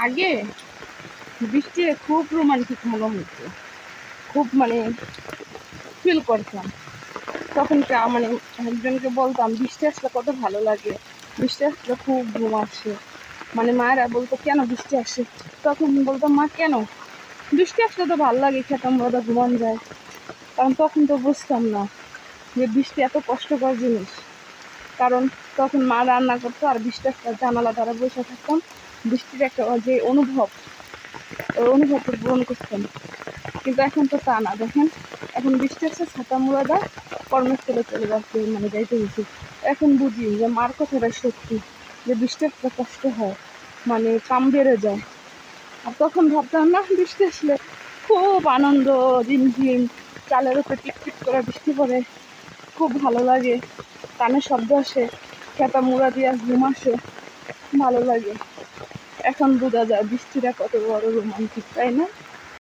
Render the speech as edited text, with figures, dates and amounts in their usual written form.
আগে বৃষ্টি খুব রোমান্টিক মনে হতো, খুব মানে ফিল করতাম। তখন মানে একজনকে বলতাম বৃষ্টি আসলে কত ভালো লাগে, বৃষ্টি আসলে খুব ঘুম আসে। মানে মায়েরা বলতো কেন বৃষ্টি আসে, তখন বলতাম মা কেন বৃষ্টি আসলে তো ভালো লাগে, খেতাম ওরা ঘুমান যায়। কারণ তখন তো বুঝতাম না যে বৃষ্টি এত কষ্টকর জিনিস। কারণ তখন মা রান্না করতো আর বৃষ্টি আসলে জানালা দ্বারা বসে থাকতাম, বৃষ্টির একটা যে অনুভব, ওই অনুভবটা গ্রহণ করতাম। কিন্তু এখন তো তা না, দেখেন এখন বৃষ্টি আসছে ছাতা মুড়া দেয়, কর্মস্থলে চলে যাচ্ছে, মানে যাইতে হয়েছে। এখন বুঝি যে মার কথাটা সত্যি, যে বৃষ্টি আসলে কষ্ট হয়, মানে কাম বেড়ে যায়। আর তখন ভাবতাম না বৃষ্টি আসলে খুব আনন্দ, ঝিমঝিম চালের উপরে টিপটিপ করে বৃষ্টি পড়ে, খুব ভালো লাগে, কানে শব্দ আসে, খেতা মুড়া দিয়া ঘুম আসে, ভালো লাগে। এখন বোঝা যায় বৃষ্টিটা কত বড় রোমান্টিক, তাই না?